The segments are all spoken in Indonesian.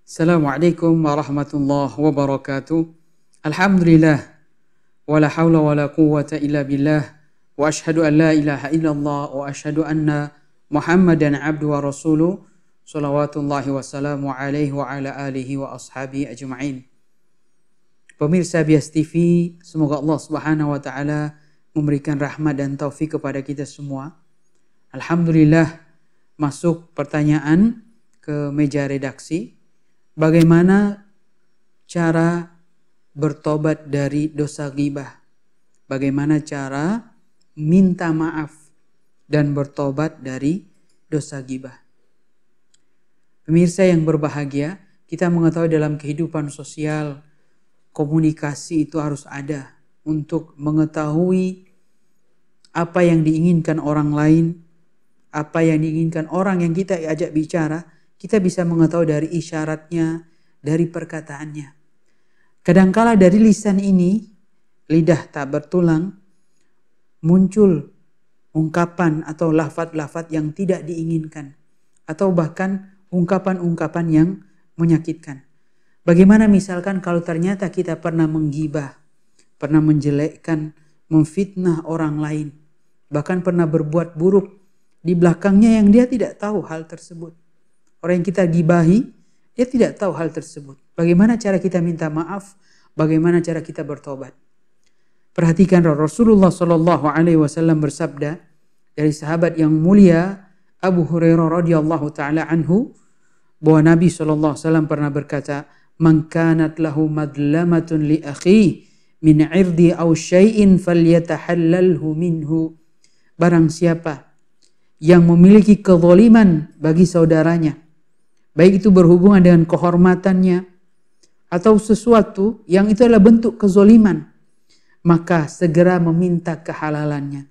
Assalamualaikum warahmatullahi wabarakatuh. Alhamdulillah. Wala hawla wala quwwata illa billah. Wa ashhadu an la ilaha illallah. Wa ashhadu anna Muhammadan abdu wa rasuluh. Salawatullahi wassalamu alaihi wa ala alihi wa ashabihi ajma'in. Pemirsa Bias TV, semoga Allah subhanahu wa ta'ala memberikan rahmat dan taufik kepada kita semua. Alhamdulillah, masuk pertanyaan ke meja redaksi. Bagaimana cara bertobat dari dosa ghibah? Bagaimana cara minta maaf dan bertobat dari dosa ghibah? Pemirsa yang berbahagia, kita mengetahui dalam kehidupan sosial, komunikasi itu harus ada untuk mengetahui apa yang diinginkan orang lain, apa yang diinginkan orang yang kita ajak bicara. Kita bisa mengetahui dari isyaratnya, dari perkataannya. Kadangkala dari lisan ini, lidah tak bertulang, muncul ungkapan atau lafaz-lafaz yang tidak diinginkan. Atau bahkan ungkapan-ungkapan yang menyakitkan. Bagaimana misalkan kalau ternyata kita pernah menggibah, pernah menjelekkan, memfitnah orang lain. Bahkan pernah berbuat buruk di belakangnya yang dia tidak tahu hal tersebut. Orang yang kita gibahi, dia tidak tahu hal tersebut. Bagaimana cara kita minta maaf? Bagaimana cara kita bertobat? Perhatikan Rasulullah SAW bersabda dari sahabat yang mulia Abu Hurairah radhiyallahu taala anhu bahwa Nabi SAW pernah berkata, "Man kanat lahu madlamatun li akhi min 'irdi aw syai'in falyatahallalhu minhu." Barang siapa yang memiliki kezaliman bagi saudaranya, baik itu berhubungan dengan kehormatannya atau sesuatu yang itu adalah bentuk kezoliman, maka segera meminta kehalalannya.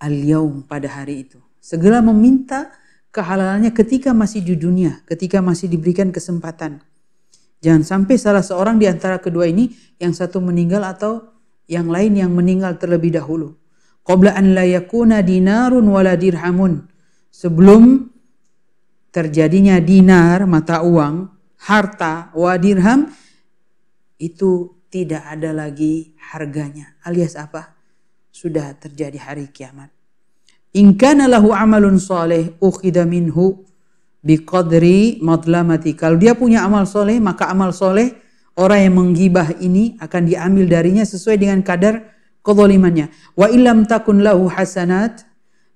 Al-yaum, pada hari itu. Segera meminta kehalalannya ketika masih di dunia, ketika masih diberikan kesempatan. Jangan sampai salah seorang di antara kedua ini, yang satu meninggal atau yang lain yang meninggal terlebih dahulu. Qabla an la yakuna dinarun wala dirhamun. Sebelum terjadinya dinar, mata uang, harta, wa dirham, itu tidak ada lagi harganya. Alias apa? Sudah terjadi hari kiamat. In kana lahu amalun soleh ukhida minhu biqadri madlamati. Kalau dia punya amal soleh, maka amal soleh orang yang menggibah ini akan diambil darinya sesuai dengan kadar kezalimannya. Wa illam takun lahu hasanat.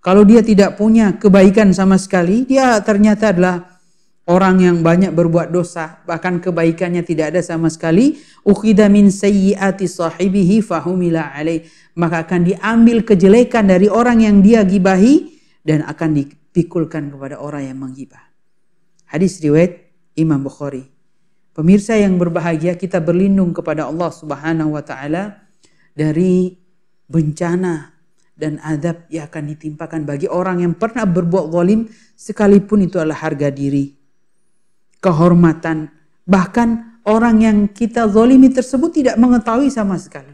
Kalau dia tidak punya kebaikan sama sekali, dia ternyata adalah orang yang banyak berbuat dosa, bahkan kebaikannya tidak ada sama sekali, ukhida min sayyiati sahibihi fahumila alaih, maka akan diambil kejelekan dari orang yang dia gibahi dan akan dipikulkan kepada orang yang menggibah. Hadis riwayat Imam Bukhari. Pemirsa yang berbahagia, kita berlindung kepada Allah Subhanahu wa taala dari bencana dan azab yang akan ditimpakan bagi orang yang pernah berbuat zalim, sekalipun itu adalah harga diri, kehormatan, bahkan orang yang kita zalimi tersebut tidak mengetahui sama sekali.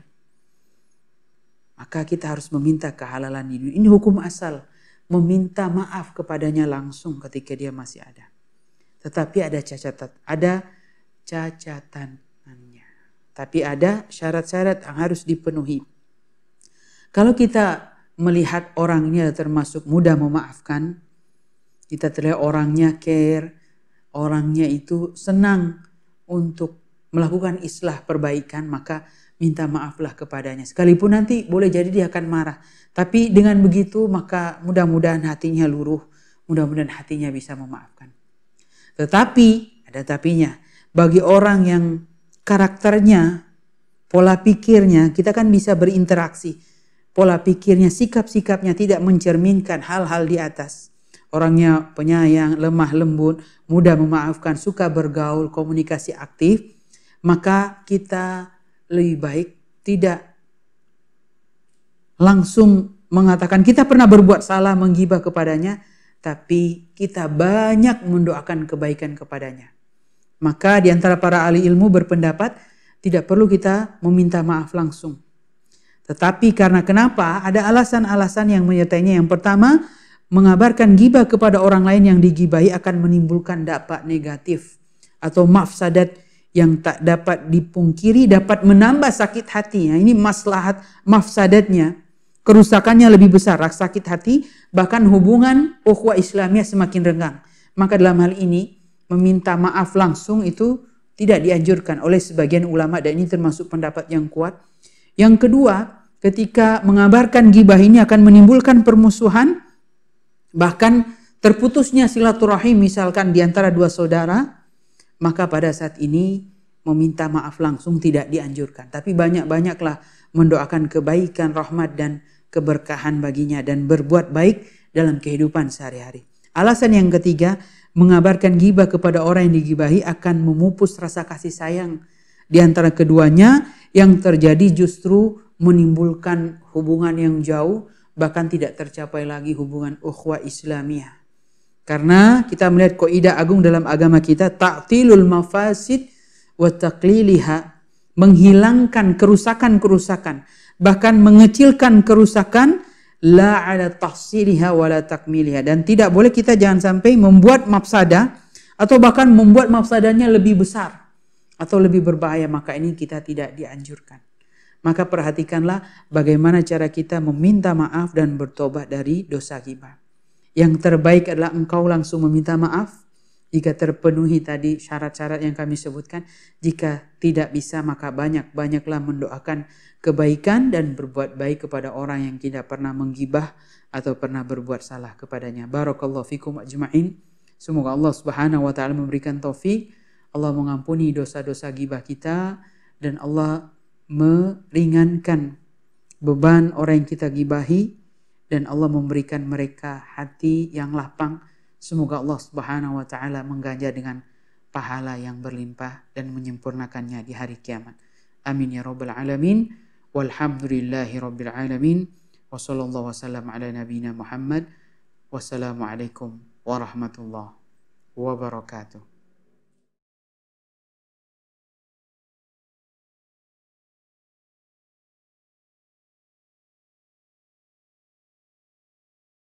Maka kita harus meminta kehalalan ini. Ini hukum asal, meminta maaf kepadanya langsung ketika dia masih ada. Tetapi ada cacatannya. Tapi ada syarat-syarat yang harus dipenuhi. Kalau kita melihat orangnya termasuk mudah memaafkan, kita terlihat orangnya care, orangnya itu senang untuk melakukan islah perbaikan, maka minta maaflah kepadanya. Sekalipun nanti boleh jadi dia akan marah. Tapi dengan begitu maka mudah-mudahan hatinya luruh, mudah-mudahan hatinya bisa memaafkan. Tetapi, ada tapinya, bagi orang yang karakternya, pola pikirnya, kita kan bisa berinteraksi. Pola pikirnya, sikap-sikapnya tidak mencerminkan hal-hal di atas. Orangnya penyayang, lemah lembut, mudah memaafkan, suka bergaul, komunikasi aktif. Maka kita lebih baik tidak langsung mengatakan kita pernah berbuat salah, menggibah kepadanya. Tapi kita banyak mendoakan kebaikan kepadanya. Maka di antara para ahli ilmu berpendapat tidak perlu kita meminta maaf langsung. Tetapi karena kenapa? Ada alasan-alasan yang menyertainya. Yang pertama, mengabarkan gibah kepada orang lain yang digibahi akan menimbulkan dampak negatif. atau mafsadat yang tak dapat dipungkiri dapat menambah sakit hati. Ini maslahat mafsadatnya, kerusakannya lebih besar, sakit hati, bahkan hubungan ukhuwah Islamiyah semakin renggang. Maka dalam hal ini meminta maaf langsung itu tidak dianjurkan oleh sebagian ulama, dan ini termasuk pendapat yang kuat. Yang kedua, ketika mengabarkan gibah ini akan menimbulkan permusuhan, bahkan terputusnya silaturahim misalkan di antara dua saudara, maka pada saat ini meminta maaf langsung tidak dianjurkan. Tapi banyak-banyaklah mendoakan kebaikan, rahmat dan keberkahan baginya dan berbuat baik dalam kehidupan sehari-hari. Alasan yang ketiga, mengabarkan gibah kepada orang yang digibahi akan memupus rasa kasih sayang di antara keduanya, yang terjadi justru menimbulkan hubungan yang jauh, bahkan tidak tercapai lagi hubungan ukhuwah Islamiyah. Karena kita melihat kaidah agung dalam agama kita, ta'tilul mafasid wa taqliliha, menghilangkan kerusakan-kerusakan, bahkan mengecilkan kerusakan, la ala tahsiliha wa la takmiliha, dan tidak boleh kita jangan sampai membuat mafsadah atau bahkan membuat mafsadahnya lebih besar atau lebih berbahaya, maka ini kita tidak dianjurkan. Maka perhatikanlah bagaimana cara kita meminta maaf dan bertobat dari dosa ghibah. Yang terbaik adalah engkau langsung meminta maaf jika terpenuhi tadi syarat-syarat yang kami sebutkan. Jika tidak bisa, maka banyak-banyaklah mendoakan kebaikan dan berbuat baik kepada orang yang tidak pernah menggibah atau pernah berbuat salah kepadanya. Barakallahu fikum ajma'in. Semoga Allah Subhanahu wa taala memberikan taufik, Allah mengampuni dosa-dosa gibah kita, dan Allah meringankan beban orang yang kita gibahi, dan Allah memberikan mereka hati yang lapang. Semoga Allah Subhanahu wa taala mengganjar dengan pahala yang berlimpah dan menyempurnakannya di hari kiamat. Amin ya rabbal alamin. Walhamdulillahi rabbil alamin. Wa sallallahu wasallam ala nabiyina Muhammad. Wassalamualaikum warahmatullahi wabarakatuh.